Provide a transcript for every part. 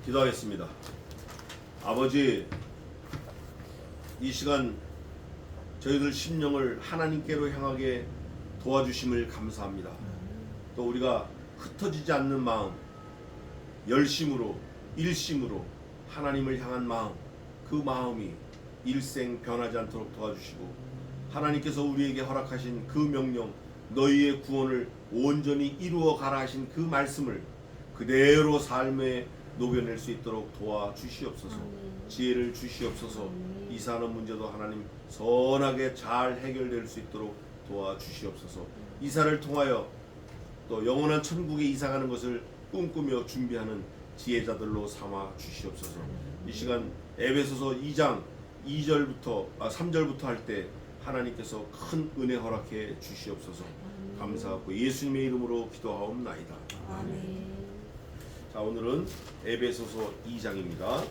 기도하겠습니다. 아버지, 이 시간 저희들 심령을 하나님께로 향하게 도와주심을 감사합니다. 또 우리가 흩어지지 않는 마음, 열심으로 일심으로 하나님을 향한 마음, 그 마음이 일생 변하지 않도록 도와주시고, 하나님께서 우리에게 허락하신 그 명령, 너희의 구원을 온전히 이루어 가라 하신 그 말씀을 그대로 삶에 녹여낼 수 있도록 도와주시옵소서. 지혜를 주시옵소서. 이 사는 문제도 하나님 선하게 잘 해결될 수 있도록 도와주시옵소서. 이사를 통하여 또 영원한 천국에 이사가는 것을 꿈꾸며 준비하는 지혜자들로 삼아 주시옵소서. 이 시간 에베소서 2장 3절부터 할 때 하나님께서 큰 은혜 허락해 주시옵소서. 감사하고 예수님의 이름으로 기도하옵나이다. 아멘. 자, 오늘은 에베소서 2장입니다.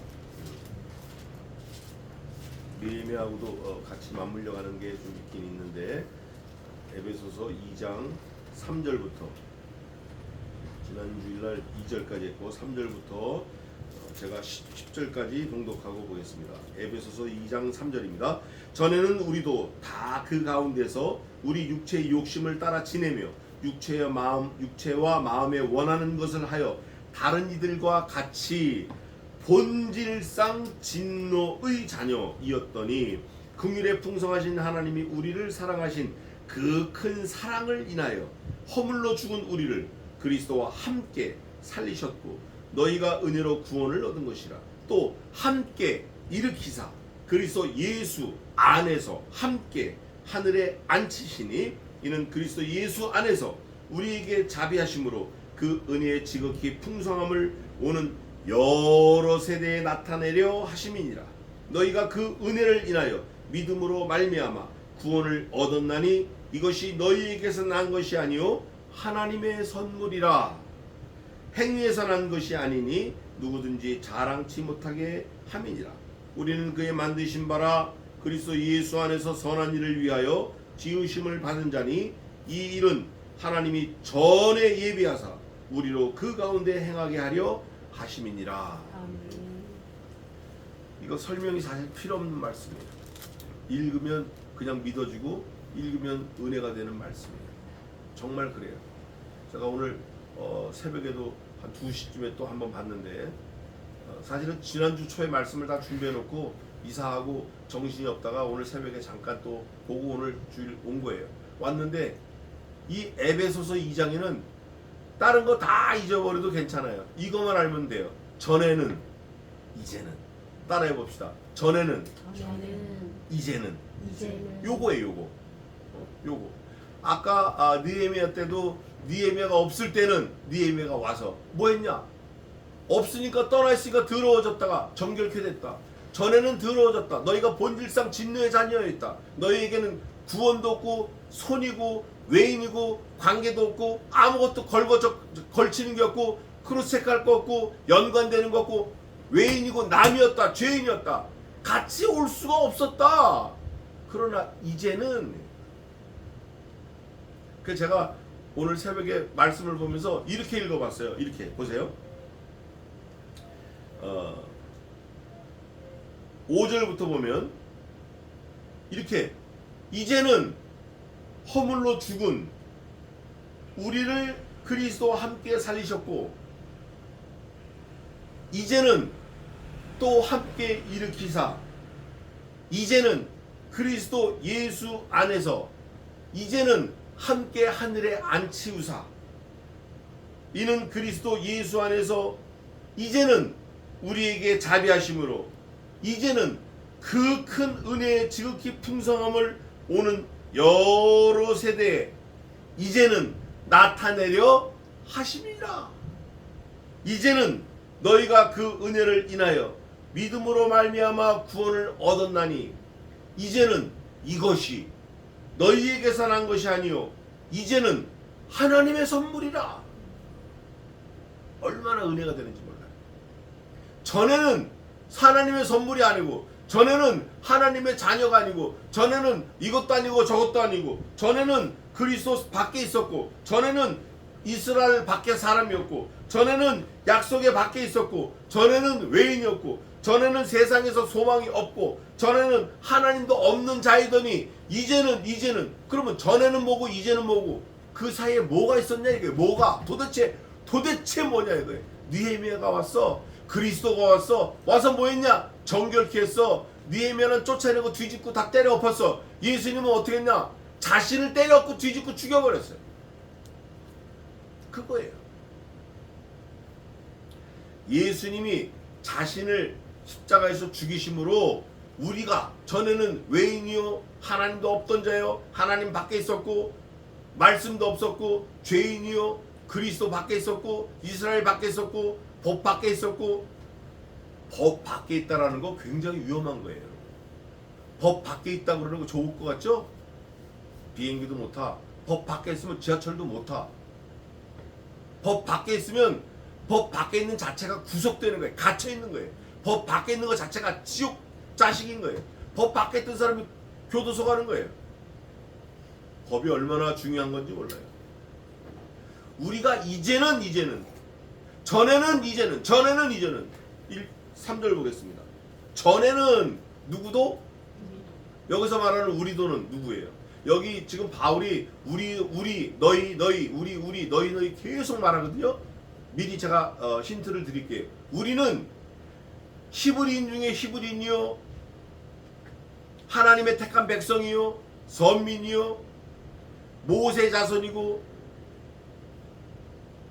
느헤미야하고도 같이 맞물려 가는 게 좀 있긴 있는데, 에베소서 2장 3절부터 지난 주일날 2절까지 했고 3절부터 제가 10절까지 동독하고 보겠습니다. 에베소서 2장 3절입니다. 전에는 우리도 다 그 가운데서 우리 육체의 욕심을 따라 지내며 육체와 마음에 원하는 것을 하여 다른 이들과 같이 본질상 진노의 자녀이었더니 긍휼에 풍성하신 하나님이 우리를 사랑하신 그 큰 사랑을 인하여 허물로 죽은 우리를 그리스도와 함께 살리셨고, 너희가 은혜로 구원을 얻은 것이라. 또 함께 일으키사 그리스도 예수 안에서 함께 하늘에 앉히시니, 이는 그리스도 예수 안에서 우리에게 자비하심으로 그 은혜의 지극히 풍성함을 오는 여러 세대에 나타내려 하심이니라. 너희가 그 은혜를 인하여 믿음으로 말미암아 구원을 얻었나니 이것이 너희에게서 난 것이 아니요 하나님의 선물이라. 행위에서 난 것이 아니니 누구든지 자랑치 못하게 함이니라. 우리는 그의 만드신 바라 그리스도 예수 안에서 선한 일을 위하여 지으심을 받은 자니, 이 일은 하나님이 전에 예비하사 우리로 그 가운데 행하게 하려 하심이니라. 이거 설명이 사실 필요 없는 말씀이에요. 읽으면 그냥 믿어지고 읽으면 은혜가 되는 말씀이에요. 정말 그래요. 제가 오늘 새벽에도 한 2시쯤에 또 한번 봤는데, 사실은 지난주 초에 말씀을 다 준비해놓고 이사하고 정신이 없다가 오늘 새벽에 잠깐 또 보고 오늘 주일 온 거예요. 왔는데 이 에베소서 2장에는 다른 거 다 잊어버려도 괜찮아요. 이것만 알면 돼요. 전에는, 이제는. 따라해 봅시다. 전에는, 이제는. 요거예요. 요거. 아까 느헤미야 때도 느헤미야가 없을 때는 느헤미야가 와서 뭐 했냐? 없으니까 떠나 있으니까 더러워졌다가 정결케 됐다. 전에는 더러워졌다. 너희가 본질상 진노의 자녀였다. 너희에게는 구원도 없고 손이고 외인이고 관계도 없고 아무것도 걸치는 게 없고 크로스체크할 거 없고 연관되는 거 없고 외인이고 남이었다. 죄인이었다. 같이 올 수가 없었다. 그러나 이제는, 그래서 제가 오늘 새벽에 말씀을 보면서 이렇게 읽어봤어요. 이렇게 보세요. 5절부터 보면 이렇게, 이제는 허물로 죽은 우리를 그리스도와 함께 살리셨고, 이제는 또 함께 일으키사, 이제는 그리스도 예수 안에서 이제는 함께 하늘에 앉히우사, 이는 그리스도 예수 안에서 이제는 우리에게 자비하심으로 이제는 그 큰 은혜의 지극히 풍성함을 오는 여러 세대에 이제는 나타내려 하심이라. 이제는 너희가 그 은혜를 인하여 믿음으로 말미암아 구원을 얻었나니, 이제는 이것이 너희에게서 난 것이 아니요 이제는 하나님의 선물이라. 얼마나 은혜가 되는지 몰라요. 전에는 하나님의 선물이 아니고, 전에는 하나님의 자녀가 아니고, 전에는 이것도 아니고 저것도 아니고, 전에는 그리스도 밖에 있었고, 전에는 이스라엘 밖에 사람이었고, 전에는 약속의 밖에 있었고, 전에는 외인이었고, 전에는 세상에서 소망이 없고, 전에는 하나님도 없는 자이더니 이제는 그러면 전에는 뭐고 이제는 뭐고, 그 사이에 뭐가 있었냐 이거예요. 뭐가 도대체 뭐냐 이거예요. 느헤미야가 왔어. 그리스도가 와서 뭐 했냐? 정결케 했어. 느헤미야는 쫓아내고 뒤집고 다 때려 엎었어. 예수님은 어떻게 했냐? 자신을 때려엎고 뒤집고 죽여버렸어요. 그거예요. 예수님이 자신을 십자가에서 죽이심으로 우리가 전에는 외인이요 하나님도 없던 자요 하나님 밖에 있었고 말씀도 없었고 죄인이요 그리스도 밖에 있었고 이스라엘 밖에 있었고 법 밖에 있었고. 법 밖에 있다라는 거 굉장히 위험한 거예요. 법 밖에 있다고 그러는 거 좋을 것 같죠? 비행기도 못 타. 법 밖에 있으면 지하철도 못 타. 법 밖에 있으면 법 밖에 있는 자체가 구속되는 거예요. 갇혀 있는 거예요. 법 밖에 있는 것 자체가 지옥 자식인 거예요. 법 밖에 있던 사람이 교도소 가는 거예요. 법이 얼마나 중요한 건지 몰라요. 우리가 이제는 전에는 3절 보겠습니다. 전에는 누구도? 여기서 말하는 우리도는 누구예요? 여기 지금 바울이 우리 너희 계속 말하거든요. 미리 제가 힌트를 드릴게요. 우리는 히브리인 중에 히브리인이요 하나님의 택한 백성이요 선민이요 모세 자손이고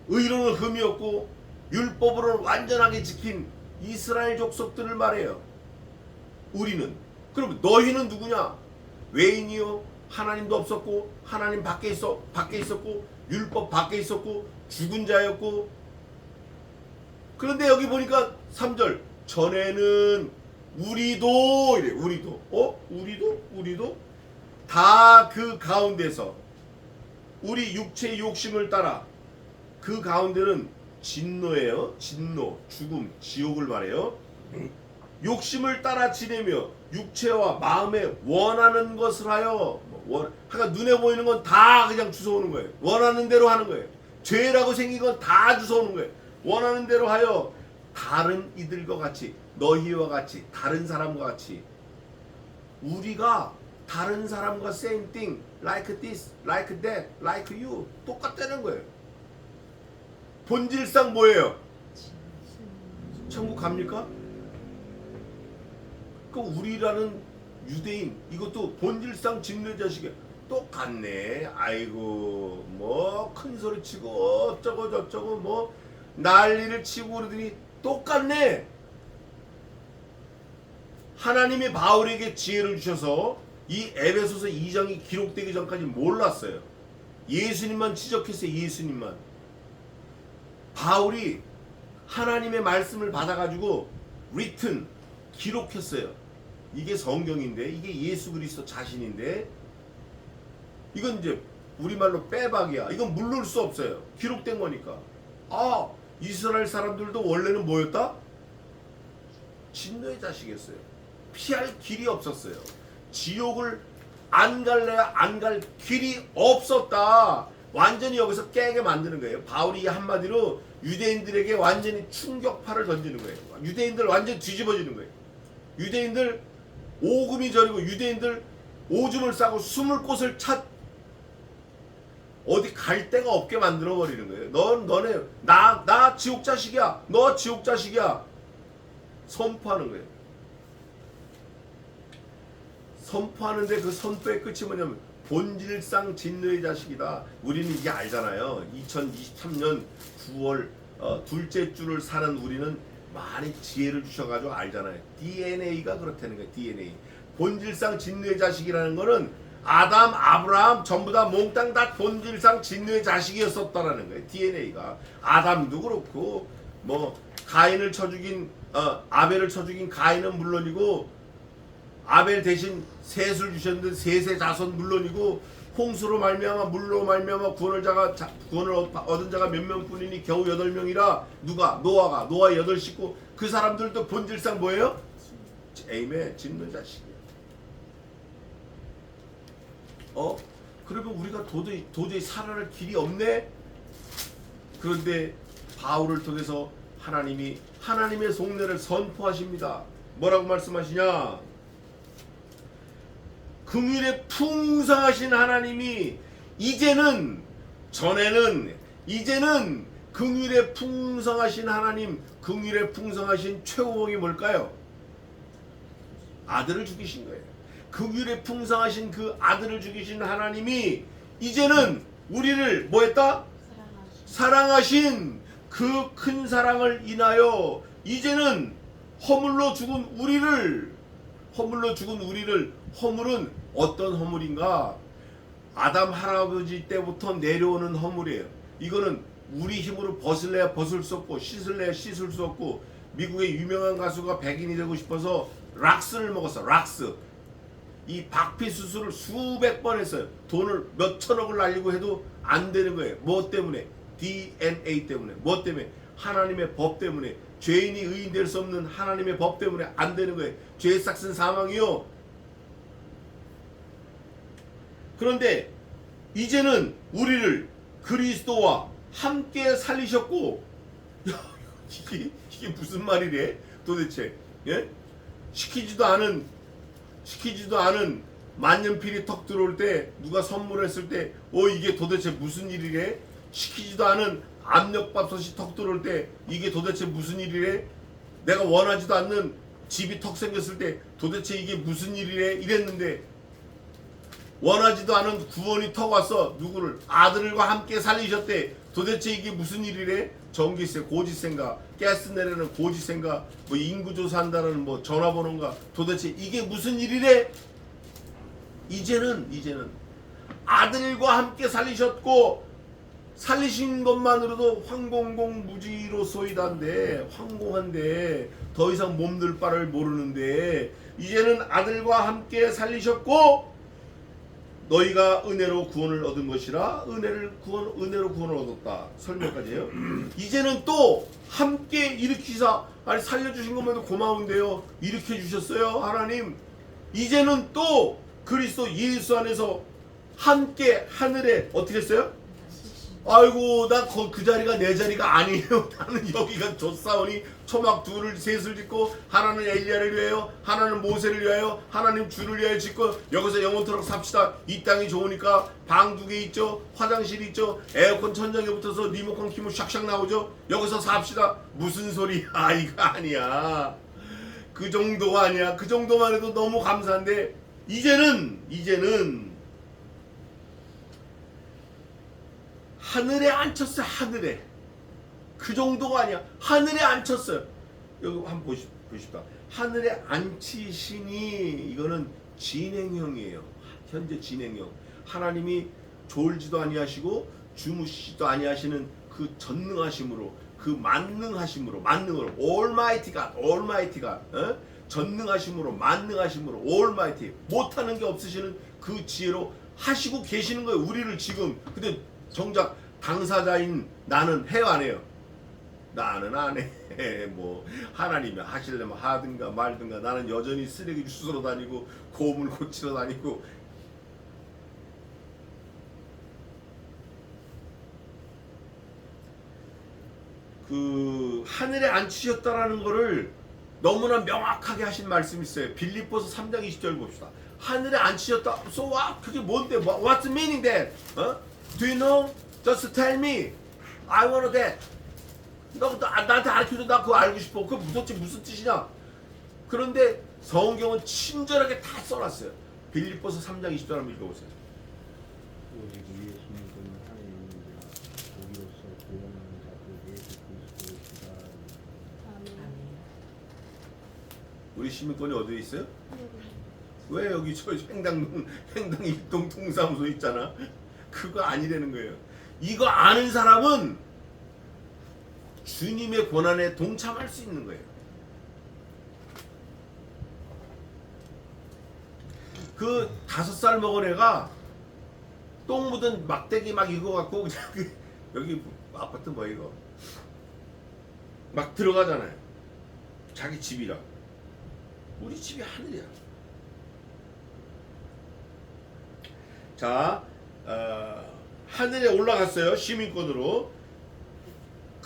의로는 흠이 없고 율법으로 완전하게 지킨 이스라엘 족속들을 말해요. 우리는. 그럼 너희는 누구냐? 외인이요 하나님도 없었고 하나님 밖에 있었고 율법 밖에 있었고 죽은 자였고. 그런데 여기 보니까 3절 전에는 우리도 이래. 우리도 다 그 가운데서 우리 육체의 욕심을 따라. 그 가운데는 진노예요. 진노, 죽음, 지옥을 말해요. 욕심을 따라 지내며 육체와 마음에 원하는 것을 하여 그러니까 눈에 보이는 건 다 그냥 주워오는 거예요. 원하는 대로 하는 거예요. 죄라고 생긴 건 다 주워오는 거예요. 원하는 대로 하여 다른 이들과 같이 너희와 같이 다른 사람과 같이 우리가 다른 사람과 same thing, like this, like that, like you 똑같다는 거예요. 본질상 뭐예요? 천국 갑니까? 그 우리라는 유대인 이것도 본질상 진노의 자식이야. 똑같네. 아이고 뭐 큰 소리 치고 어쩌고 저쩌고 뭐 난리를 치고 그러더니 똑같네. 하나님이 바울에게 지혜를 주셔서 이 에베소서 2장이 기록되기 전까지 몰랐어요. 예수님만 지적했어요. 예수님만. 바울이 하나님의 말씀을 받아가지고 written 기록했어요. 이게 성경인데 이게 예수 그리스도 자신인데 이건 이제 우리말로 빼박이야. 이건 물를 수 없어요. 기록된 거니까. 아 이스라엘 사람들도 원래는 뭐였다? 진노의 자식이었어요. 피할 길이 없었어요. 지옥을 안 갈래야 안 갈 길이 없었다. 완전히 여기서 깨게 만드는 거예요. 바울이 한마디로 유대인들에게 완전히 충격파를 던지는 거예요. 유대인들 완전히 뒤집어지는 거예요. 유대인들 오금이 저리고 유대인들 오줌을 싸고 숨을 곳을 어디 갈 데가 없게 만들어 버리는 거예요. 너네 나 지옥 자식이야. 너 지옥 자식이야. 선포하는 거예요. 선포하는데 그 선포의 끝이 뭐냐면 본질상 진노의 자식이다. 우리는 이게 알잖아요. 2023년 9월 둘째 주를 사는 우리는 많이 지혜를 주셔가지고 알잖아요. DNA가 그렇다는 거예요. DNA. 본질상 진노의 자식이라는 거는 아담, 아브라함 전부 다 몽땅 다 본질상 진노의 자식이었었다라는 거예요. DNA가. 아담도 그렇고 뭐 가인을 쳐 죽인 아벨을 쳐 죽인 가인은 물론이고 아벨 대신 셋을 주셨는데 셋의 자손 물론이고 홍수로 말미암아 물로 말미암아 구원을 얻은 자가 몇 명뿐이니 겨우 8명이라 누가? 노아 8 식구 그 사람들도 본질상 뭐예요? 에이맨 진노 자식이에요. 그러면 우리가 도저히 살아날 길이 없네? 그런데 바울을 통해서 하나님이 하나님의 속내를 선포하십니다. 뭐라고 말씀하시냐? 긍휼에 풍성하신 하나님이 이제는 긍휼에 풍성하신 하나님, 긍휼에 풍성하신 최고봉이 뭘까요? 아들을 죽이신 거예요. 긍휼에 풍성하신 그 아들을 죽이신 하나님이 이제는 우리를 뭐했다? 사랑하신 그 큰 사랑을 인하여 이제는 허물로 죽은 우리를, 허물은 어떤 허물인가? 아담 할아버지 때부터 내려오는 허물이에요. 이거는 우리 힘으로 벗을래야 벗을 수 없고 씻을래야 씻을 수 없고, 미국의 유명한 가수가 백인이 되고 싶어서 락스를 먹었어. 락스. 이 박피 수술을 수백 번 했어요. 돈을 몇 천억을 날리고 해도 안 되는 거예요. 뭐 때문에? DNA 때문에. 뭐 때문에? 하나님의 법 때문에. 죄인이 의인 될 수 없는 하나님의 법 때문에 안 되는 거예요. 죄의 삭슨 사망이요. 그런데 이제는 우리를 그리스도와 함께 살리셨고, 야, 이게 무슨 말이래 도대체? 예? 시키지도 않은 만년필이 턱 들어올 때 누가 선물했을 때 이게 도대체 무슨 일이래? 시키지도 않은 압력밥솥이 턱 들어올 때 이게 도대체 무슨 일이래? 내가 원하지도 않는 집이 턱 생겼을 때 도대체 이게 무슨 일이래? 이랬는데, 원하지도 않은 구원이 턱 와서 누구를? 아들과 함께 살리셨대. 도대체 이게 무슨 일이래? 전기세 고지세인가, 가스 내려는 고지세인가, 뭐 인구조사한다는 뭐 전화번호인가, 도대체 이게 무슨 일이래? 이제는 아들과 함께 살리셨고, 살리신 것만으로도 황공공무지로소이다인데, 황공한데 더 이상 몸둘 바를 모르는데, 이제는 아들과 함께 살리셨고 너희가 은혜로 구원을 얻은 것이라. 은혜로 구원을 얻었다. 설명까지요. 이제는 또 함께 일으키사. 아니 살려주신 것만도 고마운데요, 일으켜 주셨어요 하나님. 이제는 또 그리스도 예수 안에서 함께 하늘에 어떻게 했어요? 아이고 나 그 자리가 내 자리가 아니에요. 나는 여기가 좋사오니 초막 둘을 셋을 짓고, 하나는 엘리야를 위하여, 하나는 모세를 위하여, 하나님 주를 위하여 짓고 여기서 영원토록 삽시다. 이 땅이 좋으니까 방 2개 있죠, 화장실이 있죠, 에어컨 천장에 붙어서 리모컨 키면 샥샥 나오죠. 여기서 삽시다. 무슨 소리야? 이거 아니야. 그 정도가 아니야. 그 정도만 해도 너무 감사한데, 이제는 하늘에 앉혔어요. 하늘에. 그 정도가 아니야. 하늘에 앉혔어요. 여기 한번 보십시다. 하늘에 앉히시니, 이거는 진행형이에요. 현재 진행형. 하나님이 졸지도 아니하시고 주무시지도 아니하시는 그 전능하심으로, 그 만능하심으로, Almighty God, 전능하심으로, 만능하심으로, Almighty, 못하는 게 없으시는 그 지혜로 하시고 계시는 거예요. 우리를 지금. 근데 정작 당사자인 나는 해요, 안 해요? 나는 안 해. 뭐 하나님이 하시려면 하든가 말든가. 나는 여전히 쓰레기 주스러 다니고 고물 고치러 다니고. 그 하늘에 앉히셨다라는 거를 너무나 명확하게 하신 말씀이 있어요. 빌립보서 3장 20절 봅시다. 하늘에 앉히셨다. So what? 그게 뭔데? What's the meaning then? Do you know? Just tell me. I want that. 너 나한테 가르쳐줘. 나 그거 알고 싶어. 그거 도대체 무슨 뜻이냐? 그런데 성경은 친절하게 다 써놨어요. 빌립보서 3장 20절 한번 읽어보세요. 오직 예수님은 하나님이라 우리로서 구원하는 자도 예수 그리스도이시다. 아멘. 우리 시민권이 어디에 있어요? 왜 여기 저 횡당 일동 동사무소 있잖아. 그거 아니라는 거예요. 이거 아는 사람은 주님의 고난에 동참할 수 있는 거예요. 그 5살 먹은 애가 똥 묻은 막대기 막 이거 갖고 여기 아파트 뭐 이거 막 들어가잖아요. 자기 집이라. 우리 집이 하늘이야. 자, 하늘에 올라갔어요. 시민권으로.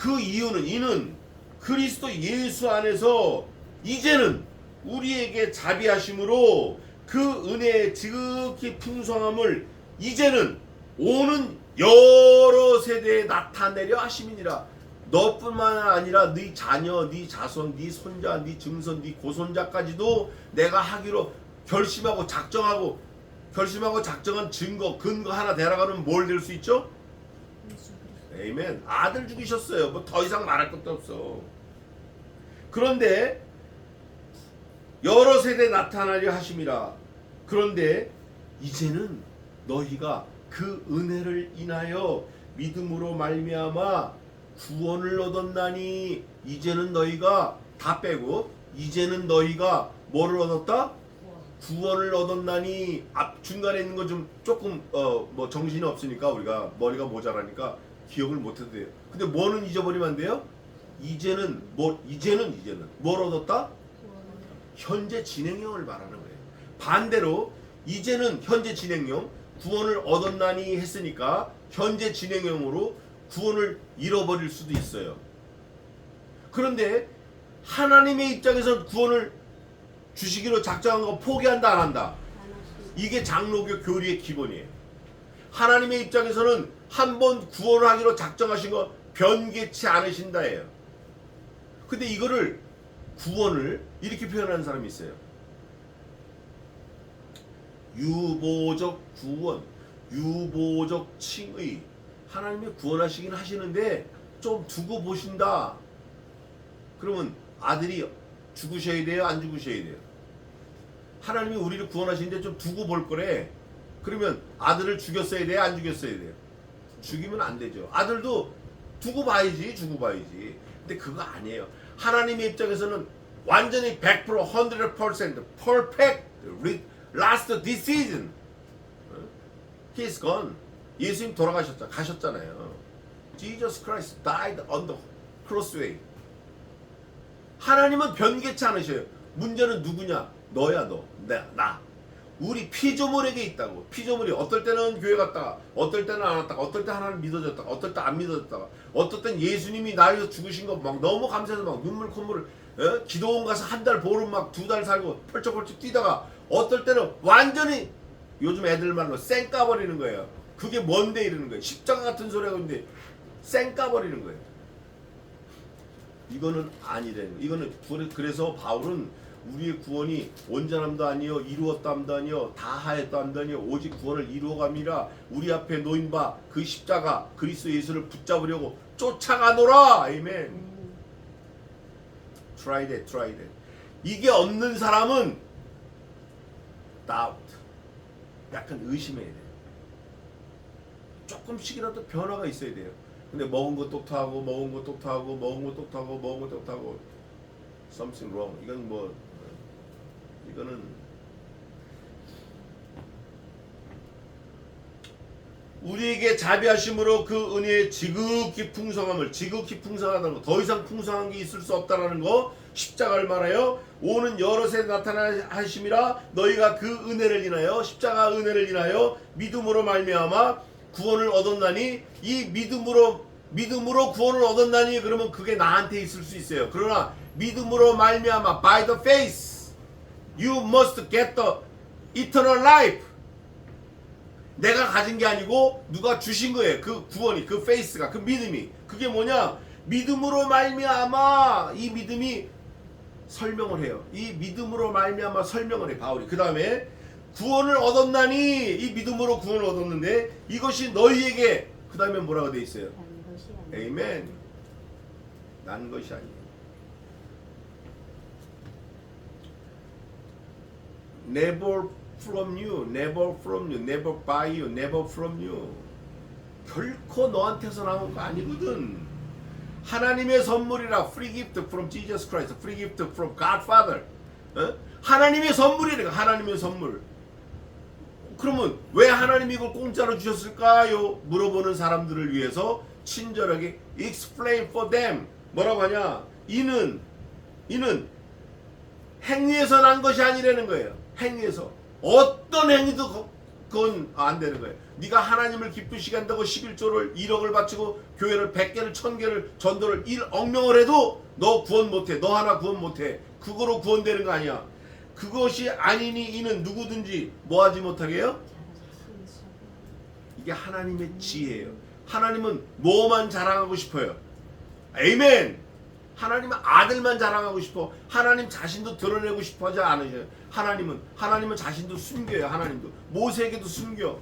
그 이유는 이는 그리스도 예수 안에서 이제는 우리에게 자비하심으로 그 은혜의 지극히 풍성함을 이제는 오는 여러 세대에 나타내려 하심이니라. 너뿐만 아니라 네 자녀, 네 자손, 네 손자, 네 증손, 네 고손자까지도 내가 하기로 결심하고 작정한 근거 하나 대라가면 뭘 될 수 있죠? 에이멘. 아들 죽이셨어요. 뭐 더 이상 말할 것도 없어. 그런데 여러 세대 나타나려 하심이라. 그런데 이제는 너희가 그 은혜를 인하여 믿음으로 말미암아 구원을 얻었나니. 이제는 너희가 다 빼고 이제는 너희가 뭐를 얻었다? 구원을 얻었나니. 앞 중간에 있는 거 좀 조금 뭐 정신이 없으니까 우리가 머리가 모자라니까 기억을 못해도 돼요. 근데 뭐는 잊어버리면 안 돼요? 이제는 뭘 얻었다? 현재 진행형을 말하는 거예요. 반대로 이제는 현재 진행형 구원을 얻었나니 했으니까 현재 진행형으로 구원을 잃어버릴 수도 있어요. 그런데 하나님의 입장에서 구원을 주시기로 작정한 거 포기한다 안 한다? 이게 장로교 교리의 기본이에요. 하나님의 입장에서는 한번 구원을 하기로 작정하신 거 변개치 않으신다예요. 근데 이거를 구원을 이렇게 표현하는 사람이 있어요. 유보적 구원, 유보적 칭의. 하나님이 구원하시긴 하시는데 좀 두고 보신다. 그러면 아들이 죽으셔야 돼요? 안 죽으셔야 돼요? 하나님이 우리를 구원하시는데 좀 두고 볼 거래. 그러면 아들을 죽였어야 돼요? 안 죽였어야 돼요? 죽이면 안 되죠. 아들도 두고 봐야지. 근데 그거 아니에요. 하나님의 입장에서는 완전히 100%, 100% perfect last decision. He's gone. 예수님 가셨잖아요. Jesus Christ died on the crossway. 하나님은 변개치 않으셔요. 문제는 누구냐? 너야 너. 나. 우리 피조물에게 있다고. 피조물이 어떨 때는 교회 갔다가 어떨 때는 안 왔다가 어떨 때 하나님 믿어졌다가 어떨 때 안 믿어졌다가 어떨 땐 예수님이 나를 위해서 죽으신 거 막 너무 감사해서 막 눈물 콧물을 기도원 가서 한 달 보름 막 2달 살고 펄쩍펄쩍 뛰다가 어떨 때는 완전히 요즘 애들 말로 쌩 까버리는 거예요. 그게 뭔데 이러는 거예요. 십자가 같은 소리 하고 있는데 쌩 까버리는 거예요. 이거는 아니래요. 이거는 그래서 바울은 우리의 구원이 온전함도 아니요 이루었담도 아니요 다하였담도 아니요 오직 구원을 이루어감이라. 우리 앞에 놓인 바 그 십자가 그리스도 예수를 붙잡으려고 쫓아가노라. 아멘. Try that. 이게 없는 사람은 doubt. 약간 의심해야 돼요. 조금씩이라도 변화가 있어야 돼요. 근데 먹은 것도 토하고 something wrong. 이거는 우리에게 자비하심으로 그 은혜의 지극히 풍성하다는 거, 더 이상 풍성한 게 있을 수 없다라는 거, 십자가를 말하여 오는 여러 세대 나타나심이라. 너희가 그 은혜를 인하여 십자가 은혜를 인하여 믿음으로 말미암아 구원을 얻었나니. 이 믿음으로 구원을 얻었나니 그러면 그게 나한테 있을 수 있어요. 그러나 믿음으로 말미암아 by the faith you must get the eternal life. 내가 가진 게 아니고 누가 주신 거예요. 그 구원이, 그 faith가, 그 믿음이. 그게 뭐냐? 믿음으로 말미암아. 이 믿음이 설명을 해요. 이 믿음으로 말미암아 설명을 해 바울이. 그 다음에 구원을 얻었나니. 이 믿음으로 구원을 얻었는데 이것이 너희에게. 그 다음에 뭐라고 돼 있어요? 에이멘. 난 것이 아니에요. Never from you, never by you, never from you. 결코 너한테서 나온 거 아니거든. 하나님의 선물이라. Free gift from Jesus Christ, free gift from God Father. 하나님의 선물이니까. 하나님의 선물. 그러면 왜 하나님이 이걸 공짜로 주셨을까요? 물어보는 사람들을 위해서 친절하게 explain for them. 뭐라고 하냐? 이는 행위에서 난 것이 아니라는 거예요. 행위에서. 어떤 행위도 그건 안 되는 거예요. 네가 하나님을 기쁘시게 한다고 11조를 1억을 바치고 교회를 100개를 1000개를 전도를 1억명을 해도 너 구원 못해. 너 하나 구원 못해. 그거로 구원되는 거 아니야. 그것이 아니니 이는 누구든지 뭐하지 못하게 해요? 이게 하나님의 지혜예요. 하나님은 뭐만 자랑하고 싶어요? 아멘. 하나님은 아들만 자랑하고 싶어. 하나님 자신도 드러내고 싶어 하지 않으셔요. 하나님은 자신도 숨겨요. 하나님도 모세에게도 숨겨.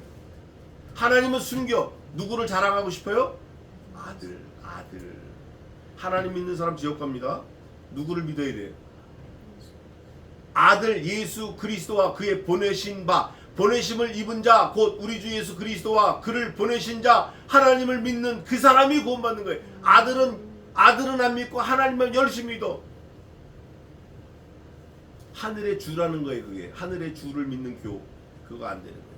하나님은 숨겨. 누구를 자랑하고 싶어요? 아들. 하나님 믿는 사람 지옥 갑니다. 누구를 믿어야 돼요? 아들 예수 그리스도와 그의 보내신 바, 보내심을 입은 자, 곧 우리 주 예수 그리스도와 그를 보내신 자, 하나님을 믿는 그 사람이 구원받는 거예요. 아들은 안 믿고 하나님만 열심히 믿어. 하늘의 주라는 거예요. 그게 하늘의 주를 믿는 교, 그거 안 되는 거예요.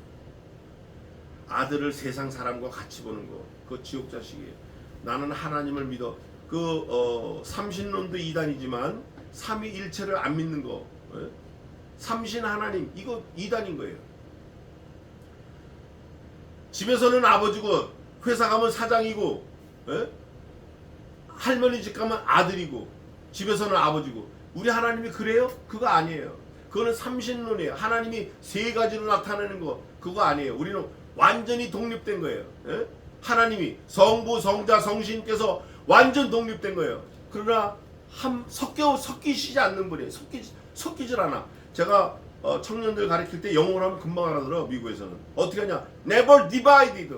아들을 세상 사람과 같이 보는 거, 그거 지옥 자식이에요. 나는 하나님을 믿어. 삼신론도 이단이지만 삼위일체를 안 믿는 거, 삼신 하나님, 이거 이단인 거예요. 집에서는 아버지고 회사 가면 사장이고, 할머니 집 가면 아들이고, 집에서는 아버지고. 우리 하나님이 그래요? 그거 아니에요. 그거는 삼신론이에요. 하나님이 세 가지로 나타내는 거, 그거 아니에요. 우리는 완전히 독립된 거예요. 하나님이 성부, 성자, 성신께서 완전 독립된 거예요. 그러나 섞이시지 않는 분이에요. 섞이질 않아. 제가 청년들 가르칠 때 영어를 하면 금방 알아들어. 미국에서는 어떻게 하냐? Never divided.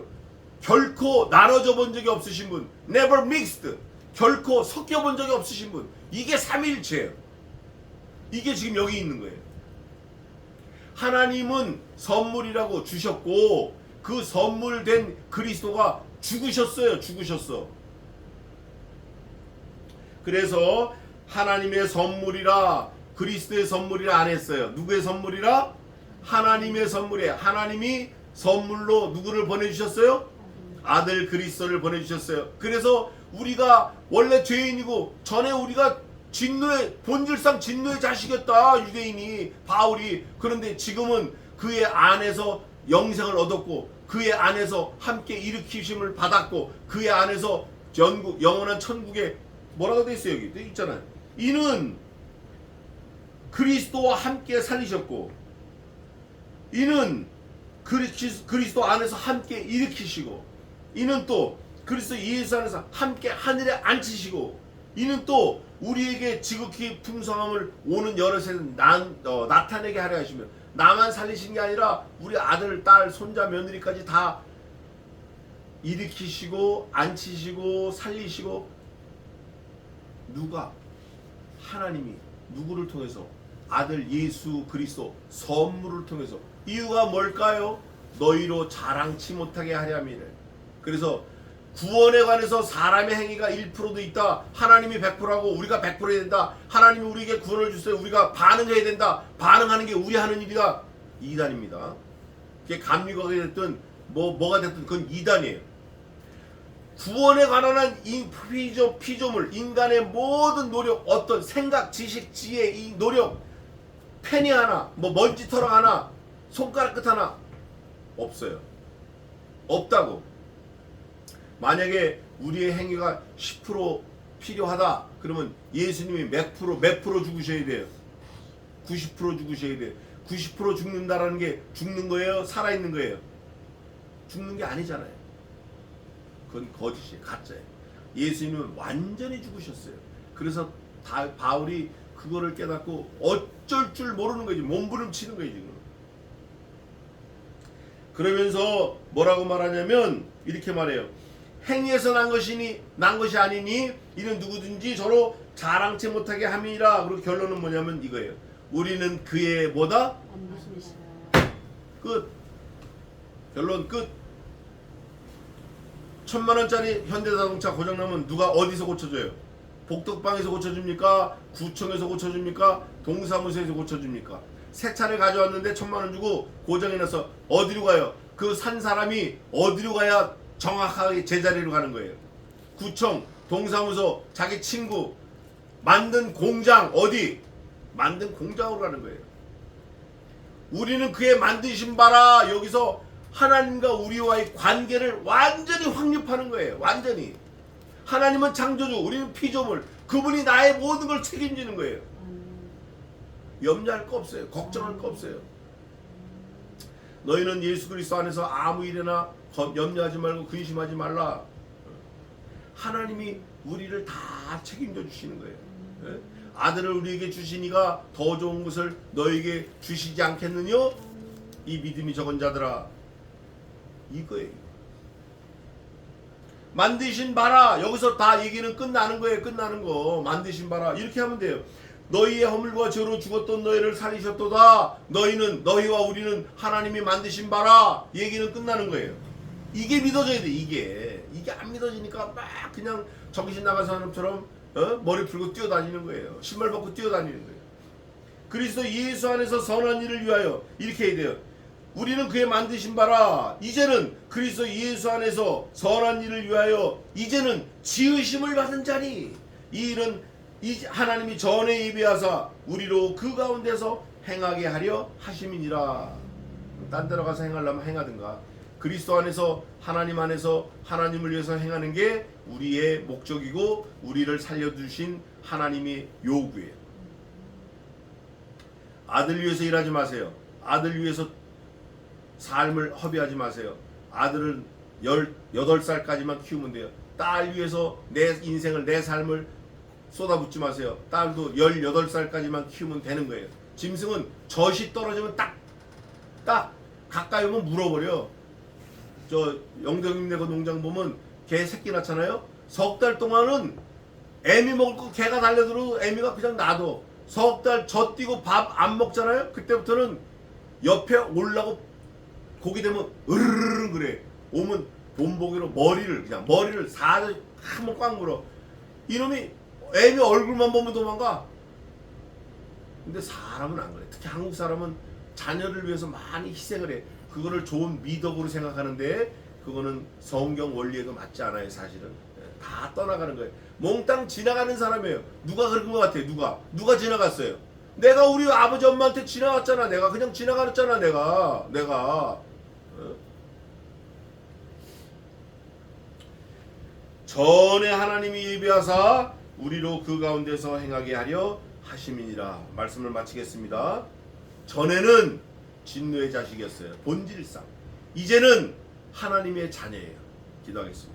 결코 나눠져 본 적이 없으신 분. Never mixed. 결코 섞여 본 적이 없으신 분. 이게 삼위일체예요. 이게 지금 여기 있는 거예요. 하나님은 선물이라고 주셨고, 그 선물된 그리스도가 죽으셨어요. 죽으셨어. 그래서 하나님의 선물이라, 그리스도의 선물이라 안 했어요. 누구의 선물이라? 하나님의 선물이에요. 하나님이 선물로 누구를 보내주셨어요? 아들 그리스도를 보내주셨어요. 그래서 우리가 원래 죄인이고, 전에 우리가 진노의, 본질상 진노의 자식이었다, 유대인이, 바울이. 그런데 지금은 그의 안에서 영생을 얻었고, 그의 안에서 함께 일으키심을 받았고, 그의 안에서 영원한 천국에 뭐라고 돼 있어요? 여기 돼 있잖아요. 이는 그리스도와 함께 살리셨고, 이는 그리스도 안에서 함께 일으키시고, 이는 또 그리스도 예수 안에서 함께 하늘에 앉히시고, 이는 또 우리에게 지극히 풍성함을 오는 여러 세대 나타내게 하려 하시며, 나만 살리신 게 아니라 우리 아들, 딸, 손자, 며느리까지 다 일으키시고 앉히시고 살리시고. 누가? 하나님이 누구를 통해서? 아들 예수 그리스도 선물을 통해서. 이유가 뭘까요? 너희로 자랑치 못하게 하려 함이래. 그래서 구원에 관해서 사람의 행위가 1%도 있다. 하나님이 100%하고 우리가 100% 해야 된다. 하나님이 우리에게 구원을 주세요. 우리가 반응해야 된다. 반응하는 게 우리 하는 일이다. 이단입니다. 그게 감리교가 됐든 뭐가 됐든 그건 이단이에요. 구원에 관한 피조물, 인간의 모든 노력, 어떤 생각, 지식, 지혜, 이 노력, 펜이 하나, 먼지터럭 하나, 손가락 끝 하나 없어요. 없다고. 만약에 우리의 행위가 10% 필요하다 그러면 예수님이 몇 프로 죽으셔야 돼요? 90% 죽으셔야 돼요. 90% 죽는다라는 게 죽는 거예요? 살아있는 거예요? 죽는 게 아니잖아요. 그건 거짓이에요. 가짜예요. 예수님은 완전히 죽으셨어요. 그래서 바울이 그거를 깨닫고 어쩔 줄 모르는 거지. 몸부림치는 거예요 지금. 그러면서 뭐라고 말하냐면 이렇게 말해요. 행위에서 난 것이 아니니 이는 누구든지 저로 자랑치 못하게 함이라. 그리고 결론은 뭐냐면 이거예요. 우리는 그의 뭐다? 끝. 결론 끝. 1000만원짜리 현대자동차 고장나면 누가 어디서 고쳐줘요? 복덕방에서 고쳐줍니까? 구청에서 고쳐줍니까? 동사무소에서 고쳐줍니까? 새 차를 가져왔는데 1000만원 주고 고장이 나서 어디로 가요? 그 산 사람이 어디로 가야 정확하게 제자리로 가는 거예요? 구청, 동사무소, 자기 친구, 만든 공장, 어디? 만든 공장으로 가는 거예요. 우리는 그의 만드신 바라. 여기서 하나님과 우리와의 관계를 완전히 확립하는 거예요. 완전히. 하나님은 창조주, 우리는 피조물. 그분이 나의 모든 걸 책임지는 거예요. 염려할 거 없어요. 걱정할 거 없어요. 너희는 예수 그리스도 안에서 아무 일이나 염려하지 말고 근심하지 말라. 하나님이 우리를 다 책임져 주시는 거예요. 예? 아들을 우리에게 주시니가 더 좋은 것을 너에게 주시지 않겠느냐? 이 믿음이 적은 자들아. 이거예요. 만드신 바라. 여기서 다 얘기는 끝나는 거예요. 끝나는 거. 만드신 바라. 이렇게 하면 돼요. 너희의 허물과 죄로 죽었던 너희를 살리셨도다. 너희와 우리는 하나님이 만드신 바라. 얘기는 끝나는 거예요. 이게 믿어져야 돼. 이게 안 믿어지니까 막 그냥 정신 나간 사람처럼 머리 풀고 뛰어다니는 거예요. 신발 벗고 뛰어다니는 거예요. 그리스도 예수 안에서 선한 일을 위하여 이렇게 해야 돼요. 우리는 그의 만드신 바라. 이제는 그리스도 예수 안에서 선한 일을 위하여 이제는 지으심을 받은 자니 이 일은 하나님이 전에 예비하사 우리로 그 가운데서 행하게 하려 하심이니라. 딴 데로 가서 행하려면 행하든가. 그리스도 안에서 하나님 안에서 하나님을 위해서 행하는 게 우리의 목적이고 우리를 살려주신 하나님의 요구예요. 아들 위해서 일하지 마세요. 아들 위해서 삶을 허비하지 마세요. 아들은 18살까지만 키우면 돼요. 딸 위해서 내 인생을 내 삶을 쏟아붓지 마세요. 딸도 18살까지만 키우면 되는 거예요. 짐승은 젖이 떨어지면 딱 가까이 오면 물어버려. 저 영덕님네 그 농장 보면 개 새끼 낳잖아요. 석 달 동안은 애미 먹을 거 개가 달려들어도 애미가 그냥 놔둬. 석 달 젖 뛰고 밥 안 먹잖아요. 그때부터는 옆에 올라고 고기 되면 으르르 그래. 오면 본보기로 머리를 사자 한번 꽉 물어. 이놈이 애미 얼굴만 보면 도망가. 근데 사람은 안 그래. 특히 한국 사람은 자녀를 위해서 많이 희생을 해. 그거를 좋은 미덕으로 생각하는데 그거는 성경 원리에도 맞지 않아요. 사실은 다 떠나가는 거예요. 몽땅 지나가는 사람이에요. 누가 그런 것 같아요? 누가 지나갔어요? 내가 우리 아버지 엄마한테 지나갔잖아. 내가 그냥 지나갔잖아. 내가 전에 하나님이 예비하사 우리로 그 가운데서 행하게 하려 하심이니라. 말씀을 마치겠습니다. 전에는 진노의 자식이었어요. 본질상. 이제는 하나님의 자녀예요. 기도하겠습니다.